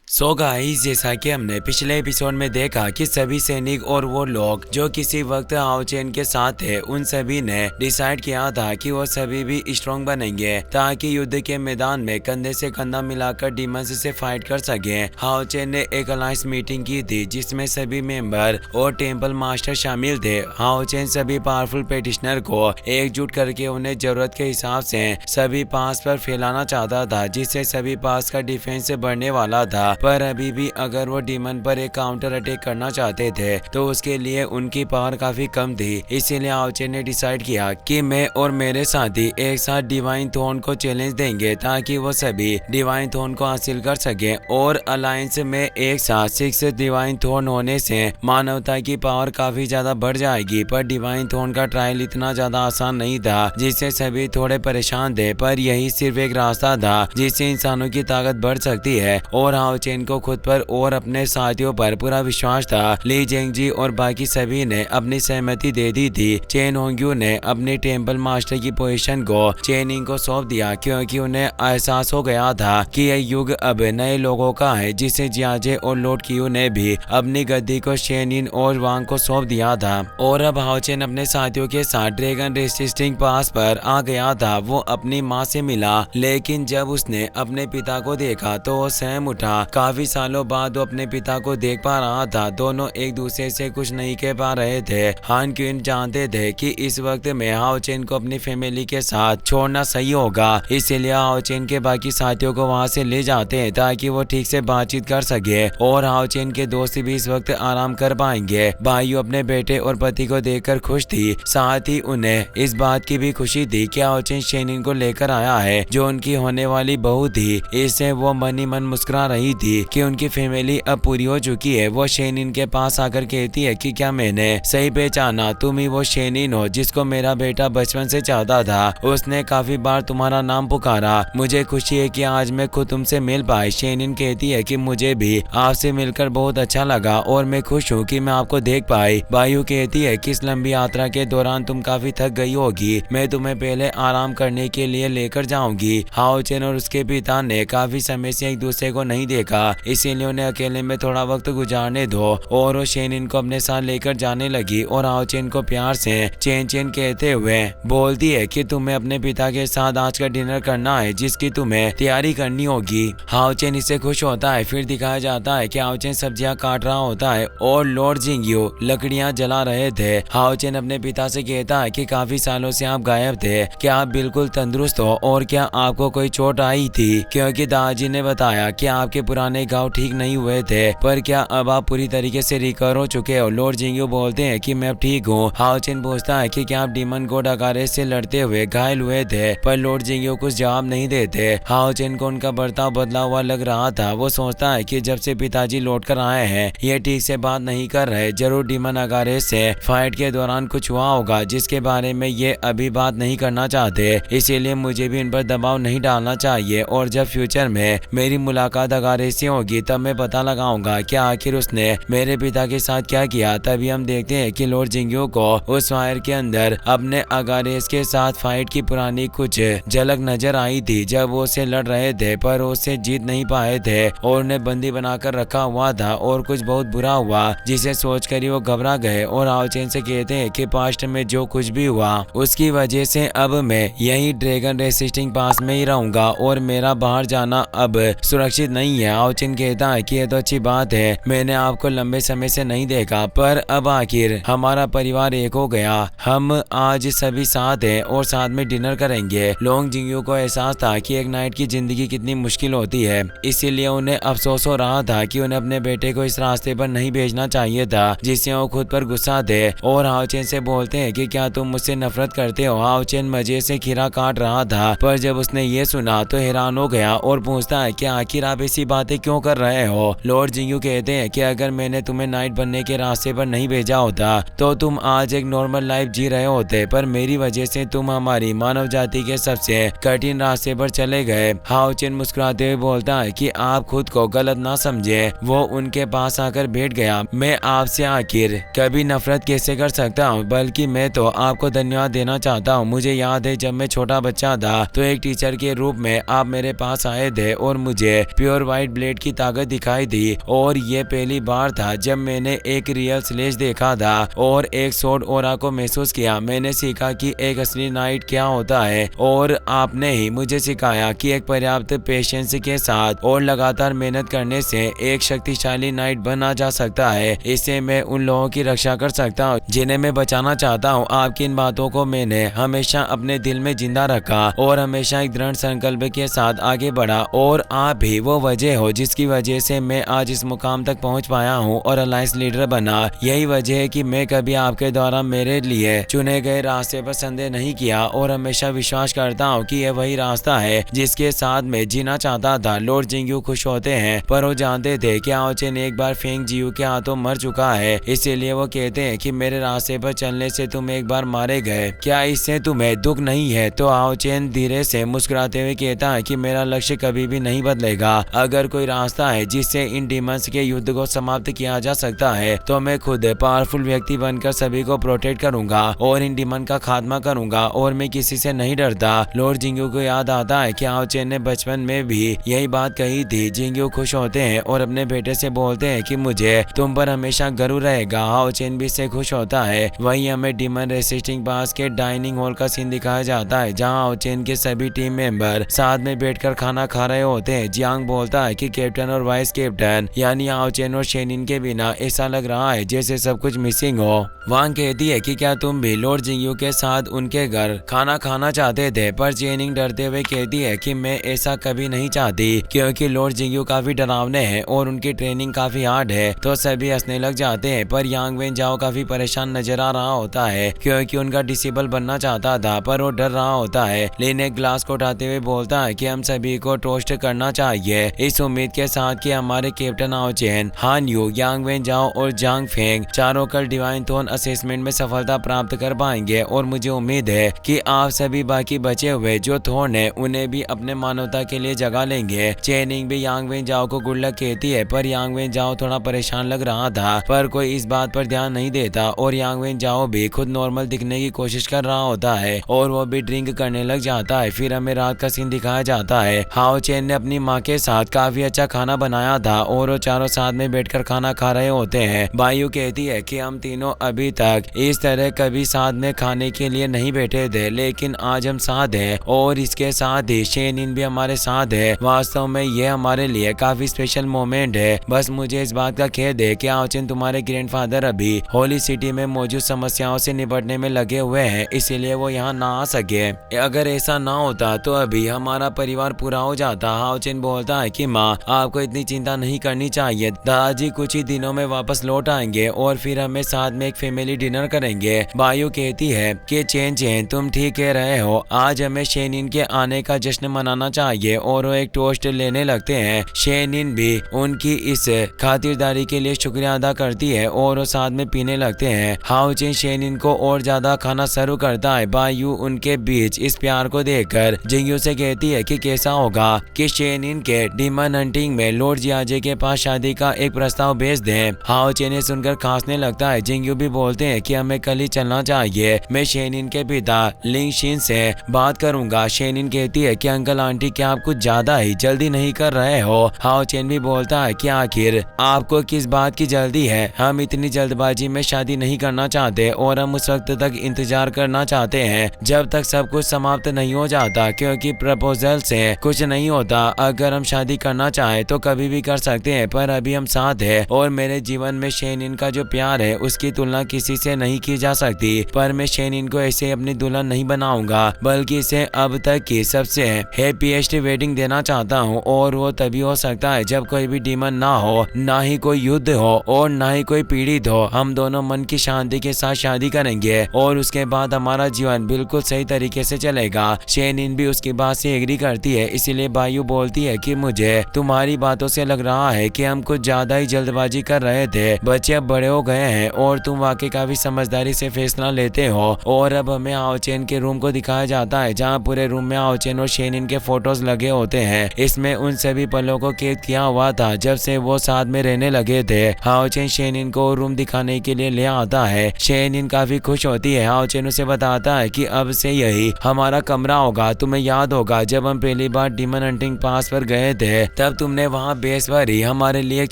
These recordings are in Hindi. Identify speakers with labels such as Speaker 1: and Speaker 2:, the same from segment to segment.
Speaker 1: सो गाइस, जैसा कि हमने पिछले एपिसोड में देखा कि सभी सैनिक और वो लोग जो किसी वक्त हाओ चेन के साथ थे, उन सभी ने डिसाइड किया था कि वो सभी भी स्ट्रॉन्ग बनेंगे ताकि युद्ध के मैदान में कंधे से कंधा मिलाकर डीमंस से फाइट कर सके। हाओ चेन ने एक अलायंस मीटिंग की थी जिसमें सभी मेंबर और टेम्पल मास्टर शामिल थे। हाओ चेन सभी पावरफुल पेटिशनर को एकजुट करके उन्हें जरूरत के हिसाब से सभी पास पर फैलाना चाहता था, जिससे सभी पास का डिफेंस बढ़ने वाला था। पर अभी भी अगर वो डीमन पर एक काउंटर अटैक करना चाहते थे तो उसके लिए उनकी पावर काफी कम थी। इसीलिए हाओ चेन ने डिसाइड किया कि मैं और मेरे साथी एक साथ डिवाइन थ्रोन को चैलेंज देंगे ताकि वो सभी डिवाइन थ्रोन को हासिल कर सके। और अलायंस में एक साथ 6 डिवाइन थ्रोन होने से मानवता की पावर काफी ज्यादा बढ़ जाएगी। पर डिवाइन थ्रोन का ट्रायल इतना ज्यादा आसान नहीं था, जिससे सभी थोड़े परेशान थे। पर यही सिर्फ एक रास्ता था जिससे इंसानों की ताकत बढ़ सकती है। और हाओ चेन को खुद पर और अपने साथियों पर पूरा विश्वास था। ली जेंगजी और बाकी सभी ने अपनी सहमति दे दी थी। चेन होंग्यू ने अपनी टेम्पल मास्टर की पोजीशन को चेनिंग को सौंप दिया, क्योंकि उन्हें एहसास हो गया था कि यह युग अब नए लोगों का है। जिसे जियाजे और लॉर्ड कियू ने भी अपनी गद्दी को शेनिन और वांग को सौंप दिया था। और अब हाओ चेन अपने साथियों के साथ ड्रैगन रेसिस्टिंग पास पर आ गया था। वो अपनी माँ से मिला, लेकिन जब उसने अपने पिता को देखा तो वो सहम उठा। काफी सालों बाद वो अपने पिता को देख पा रहा था। दोनों एक दूसरे से कुछ नहीं कह पा रहे थे। हान क्विन जानते थे कि इस वक्त में हाओ चेन को अपनी फैमिली के साथ छोड़ना सही होगा, इसीलिए हाओ चेन के बाकी साथियों को वहां से ले जाते हैं ताकि वो ठीक से बातचीत कर सके। और हाओ चेन के दोस्त भी इस वक्त आराम कर पाएंगे। भाइयों अपने बेटे और पति को देखकर खुश थी, साथ ही उन्हें इस बात की भी खुशी थी कि हाओ चेन शेनिन को लेकर आया है जो उनकी होने वाली बहू थी। इससे वो मन ही मन मुस्कुरा रही थी कि उनकी फैमिली अब पूरी हो चुकी है। वो शेनिन के पास आकर कहती है कि क्या मैंने सही पहचाना, तुम ही वो शेनिन हो जिसको मेरा बेटा बचपन से चाहता था। उसने काफी बार तुम्हारा नाम पुकारा। मुझे खुशी है कि आज मैं खुद तुमसे मिल पाई। शेनिन कहती है कि मुझे भी आपसे मिलकर बहुत अच्छा लगा और मैं खुश हूँ कि मैं आपको देख पाई। बायू कहती है कि इस लंबी यात्रा के दौरान तुम काफी थक गई होगी, मैं तुम्हें पहले आराम करने के लिए लेकर जाऊंगी। हाओ चेन और उसके पिता ने काफी समय से एक दूसरे को नहीं देखा, इसीलिए उन्हें अकेले में थोड़ा वक्त गुजारने दो। और वो शेनिन को अपने साथ लेकर जाने लगी और हाओ चेन को प्यार से चेन चेन कहते हुए बोलती है कि तुम्हें अपने पिता के साथ आज का डिनर करना है जिसकी तुम्हें तैयारी करनी होगी। हाओ चेन इससे खुश होता है। फिर दिखाया जाता है कि हाओ चेन सब्जियां काट रहा होता है और लॉर्ड जिंगयू लकड़ियां जला रहे थे। हाओ चेन अपने पिता से कहता है कि काफी सालों से आप गायब थे, क्या आप बिल्कुल तंदुरुस्त हो और क्या आपको कोई चोट आई थी, क्योंकि दादाजी ने बताया कि आपके पुराने घाव ठीक नहीं हुए थे। पर क्या अब आप पूरी तरीके से रिकवर हो चुके हो? लॉर्ड जिंगयू बोलते हैं कि मैं अब ठीक हूँ। हाओ चेन पूछता है कि क्या आप डीमन गॉड अगारेस से लड़ते हुए घायल हुए थे, पर लॉर्ड जिंगयू कुछ जवाब नहीं देते। हाओ चेन को उनका बर्ताव बदला हुआ लग रहा था। वो सोचता है कि जब से पिताजी लौट कर आए हैं ये ठीक से बात नहीं कर रहे। जरूर डीमन अगारेस से फाइट के दौरान कुछ हुआ होगा जिसके बारे में ये अभी बात नहीं करना चाहते, इसीलिए मुझे भी इन पर दबाव नहीं डालना चाहिए। और जब फ्यूचर में मेरी मुलाकात अगारेस से होगी तब मैं पता लगाऊंगा कि आखिर उसने मेरे पिता के साथ क्या किया। तभी हम देखते हैं कि लॉर्ड जिंगयू को उस फायर के अंदर अपने अगारेस के साथ फाइट की पुरानी कुछ झलक नजर आई थी जब वो उससे लड़ रहे थे, पर उससे जीत नहीं पाए थे और उन्हें बंदी बनाकर रखा हुआ था। और कुछ बहुत बुरा हुआ जिसे सोचकर ही वो घबरा गए और हाओ चेन से कहते हैं कि पास्ट में जो कुछ भी हुआ उसकी वजह से अब मैं यही ड्रैगन रेसिस्टिंग पास में ही रहूंगा और मेरा बाहर जाना अब सुरक्षित नहीं है। हाओ चेन कहता है कि यह तो अच्छी बात है, मैंने आपको लंबे समय से नहीं देखा, पर अब आखिर हमारा परिवार एक हो गया। हम आज सभी साथ हैं और साथ में डिनर करेंगे। लॉन्ग जिंगयू को एहसास था कि एक नाइट की जिंदगी कितनी मुश्किल होती है, इसीलिए उन्हें अफसोस हो रहा था कि उन्हें अपने बेटे को इस रास्ते पर नहीं भेजना चाहिए था जिससे वो खुद पर गुस्सा थे। और हाओ चेन से बोलते हैं कि क्या तुम मुझसे नफरत करते हो? हाओ चेन मजे से खीरा काट रहा था, पर जब उसने ये सुना तो हैरान हो गया और पूछता है कि आखिर आप ऐसी बातें क्यों कर रहे हो? लॉर्ड जिंगयू कहते हैं कि अगर मैंने तुम्हें नाइट बनने के रास्ते पर नहीं भेजा होता तो तुम आज एक नॉर्मल लाइफ जी रहे होते, पर मेरी वजह से तुम हमारी मानव जाति के सबसे कठिन रास्ते पर चले गए। हाओ चेन मुस्कुराते हुए बोलता है कि आप खुद को गलत ना समझे। वो उनके पास आकर बैठ गया। मैं आपसे आखिर कभी नफरत कैसे कर सकता हूँ, बल्कि मैं तो आपको धन्यवाद देना चाहता हूँ। मुझे याद है जब मैं छोटा बच्चा था तो एक टीचर के रूप में आप मेरे पास आए थे और मुझे प्योर व्हाइट ब्लेड की ताकत दिखाई दी और ये पहली बार था जब मैंने एक रियल स्लेज देखा था और एक स्वॉर्ड ऑरा को महसूस किया। मैंने सीखा कि एक असली नाइट क्या होता है और आपने ही मुझे सिखाया कि एक पर्याप्त पेशेंस के साथ और लगातार मेहनत करने से एक शक्तिशाली नाइट बना जा सकता है। इससे मैं उन लोगों की रक्षा कर सकता हूँ जिन्हें मैं बचाना चाहता हूँ। आपकी इन बातों को मैंने हमेशा अपने दिल में जिंदा रखा और हमेशा एक दृढ़ संकल्प के साथ आगे बढ़ा और आप भी वो वजह हो जिसकी वजह से मैं आज इस मुकाम तक पहुँच पाया हूँ और अलायंस लीडर बना। यही वजह है कि मैं कभी आपके द्वारा मेरे लिए चुने गए रास्ते पर संदेह नहीं किया और हमेशा विश्वास करता हूँ कि यह वही रास्ता है जिसके साथ मैं जीना चाहता था। लॉर्ड जिंगयू खुश होते हैं पर वो जानते थे कि आओ चेन एक बार फेंग जियू के हाथों मर चुका है, इसीलिए वो कहते हैं कि मेरे रास्ते पर चलने से तुम एक बार मारे गए, क्या इससे तुम्हें दुख नहीं है? तो आओ चेन धीरे से मुस्कुराते हुए कहता है कि मेरा लक्ष्य कभी भी नहीं बदलेगा। अगर कोई रास्ता है जिससे इन डीमंस के युद्ध को समाप्त किया जा सकता है तो मैं खुद पावरफुल व्यक्ति बनकर सभी को प्रोटेक्ट करूंगा और इन डीमन का खात्मा करूंगा और मैं किसी से नहीं डरता। लॉर्ड जिंगयू को याद आता है कि आओ चेन ने बचपन में भी यही बात कही थी। जिंगयू खुश होते हैं और अपने बेटे से बोलते हैं कि मुझे तुम पर हमेशा गर्व रहेगा। आओ चेन भी इससे खुश होता है। वहीं हमें डीमन रेसिस्टिंग पास के डाइनिंग हॉल का सीन दिखाया जाता है जहां आओ चेन के सभी टीम मेंबर साथ में बैठकर खाना खा रहे होते हैं। जियांग बोलता है कि कैप्टन और वाइस कैप्टन यानी आओ चेन और शेनिन के बिना ऐसा लग रहा है जैसे सब कुछ मिसिंग हो। वांग कहती है कि क्या तुम भी लॉर्ड जिंगयू के साथ उनके घर खाना खाना चाहते थे, पर चेनिंग डरते हुए कहती है कि मैं ऐसा कभी नहीं चाहती क्योंकि लॉर्ड जिंगयू काफी डरावने हैं और उनकी ट्रेनिंग काफी हार्ड है। तो सभी हंसने लग जाते हैं पर यांग वेन जाओ काफी परेशान नजर आ रहा होता है क्योंकि उनका डिसेबल बनना चाहता था पर वो डर रहा होता है। लिन एक ग्लास को उठाते हुए बोलता है कि हम सभी को टोस्ट करना चाहिए इस उम्मीद के साथ कि हमारे कैप्टन आओ चेन, हान यू, यांग वेन जाओ और जांग फेंग चारों कल डिवाइन थोन असेसमेंट में सफलता प्राप्त कर पाएंगे और मुझे उम्मीद है कि आप सभी बाकी बचे हुए जो थोन है उन्हें भी अपने मानवता के लिए जगा लेंगे। चेनिंग भी यांग वेन जाओ को गुड लक कहती है पर यांग वेन जाओ थोड़ा परेशान लग रहा था पर कोई इस बात पर ध्यान नहीं देता और यांग वेन जाओ भी खुद नॉर्मल दिखने की कोशिश कर रहा होता है और वो भी ड्रिंक करने लग जाता है। फिर हमें रात का सीन दिखाया जाता है। हाओ चेन ने अपनी माँ के साथ काफी अच्छा खाना बनाया था और वो चारों साथ में बैठकर खाना खा रहे होते हैं। बायू कहती है कि हम तीनों अभी तक इस तरह कभी साथ में खाने के लिए नहीं बैठे थे लेकिन आज हम साथ हैं और इसके साथ ही शेनिन भी हमारे साथ है। वास्तव में ये हमारे लिए काफी स्पेशल मोमेंट है। बस मुझे इस बात का खेद है कि आओ चेन तुम्हारे ग्रैंडफादर अभी होली सिटी में मौजूद समस्याओं से निपटने में लगे हुए हैं इसीलिए वो यहाँ ना आ सके। अगर ऐसा ना होता तो अभी हमारा परिवार पूरा हो जाता। हाओ चेन बोलता है कि माँ आपको इतनी चिंता नहीं करनी चाहिए, दादाजी कुछ ही दिनों में वापस लौट आएंगे और फिर हमें साथ में एक फैमिली डिनर करेंगे। बायू कहती है कि चेन चेन तुम ठीक कह रहे हो, आज हमें शेनिन के आने का जश्न मनाना चाहिए और वो एक टोस्ट लेने लगते हैं। शेनिन भी उनकी इस खातिरदारी के लिए शुक्रिया अदा करती है और वो साथ में पीने लगते हैं। हाओ चेन शेनिन को और ज्यादा खाना शुरू करता है। बायू उनके बीच इस प्यार को देखकर जिंगयू से कहती है कि कैसा होगा कि शेनिन के डीमन हंटिंग में लॉर्ड जियाजे के पास शादी का एक प्रस्ताव भेज दें। हाओ चेन ने सुनकर खांसने लगता है। जिंगयू भी बोलते हैं कि हमें कल ही चलना चाहिए, मैं शेनिन के पिता लिंग शिन से बात करूंगा। शेनिन कहती है कि अंकल आंटी क्या आप कुछ ज्यादा ही जल्दी नहीं कर रहे हो? हाओ चेन भी बोलता है कि आखिर आपको किस बात की जल्दी है? हम इतनी जल्दबाजी में शादी नहीं करना चाहते और हम उस वक्त तक इंतजार करना चाहते हैं जब तक सब कुछ समाप्त नहीं हो जाता क्योंकि प्रपोजल से कुछ नहीं होता। अगर हम शादी करना चाहे तो कभी भी कर सकते हैं पर अभी हम साथ हैं और मेरे जीवन में शेनिन का जो प्यार है उसकी तुलना किसी से नहीं की जा सकती। पर मैं शेनिन को ऐसे अपनी दुल्हन नहीं बनाऊंगा बल्कि इसे अब तक की सबसे हैप्पीएस्ट वेडिंग देना चाहता हूँ और वो तभी हो सकता है जब कोई भी डीमन ना हो, ना ही कोई युद्ध हो और ना ही कोई पीड़ित हो। हम दोनों मन की शांति के साथ शादी करेंगे और उसके बाद हमारा जीवन बिल्कुल सही तरीके से चलेगा। शेनिन भी उसकी बात से एग्री करती है। इसीलिए बायू बोलती है कि मुझे तुम्हारी बातों से लग रहा है कि हम कुछ ज्यादा ही जल्दबाजी कर रहे थे। बच्चे अब बड़े हो गए हैं और तुम वाकई काफी समझदारी से फैसला लेते हो। और अब हमें आओ चेन के रूम को दिखाया जाता है जहाँ पूरे रूम में आओ चेन और शेनिन के फोटोज लगे होते हैं। इसमें उन सभी पलों को कैद किया हुआ था जब से वो साथ में रहने लगे थे। आओ चेन शेनिन को रूम दिखाने के लिए ले आता है। शेनिन काफी खुश होती है। आओ चेन उसे बताता है कि अब से यही हमारा कमरा होगा। तुम्हें याद होगा जब हम पहली बार डीमन हंटिंग पास पर गए थे तब जब तुमने वहाँ बेस भरी हमारे लिए एक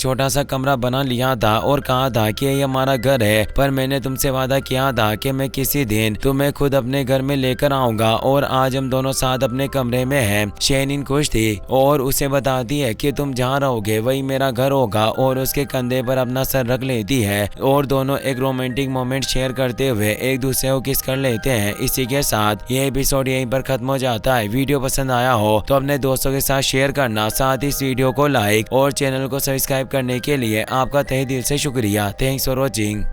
Speaker 1: छोटा सा कमरा बना लिया था और कहा था कि ये हमारा घर है, पर मैंने तुमसे वादा किया था कि मैं किसी दिन तुम्हें खुद अपने घर में लेकर आऊंगा और आज हम दोनों साथ अपने कमरे में हैं। शेनिन खुश थी और उसे बताती है कि तुम जहाँ रहोगे वही मेरा घर होगा और उसके कंधे पर अपना सर रख लेती है और दोनों एक रोमांटिक मोमेंट शेयर करते हुए एक दूसरे को किस कर लेते हैं। इसी के साथ ये एपिसोड यहीं पर खत्म हो जाता है। वीडियो पसंद आया हो तो अपने दोस्तों के साथ शेयर करना, साथ ही इस वीडियो को लाइक और चैनल को सब्सक्राइब करने के लिए आपका तहे दिल से शुक्रिया। Thanks for watching.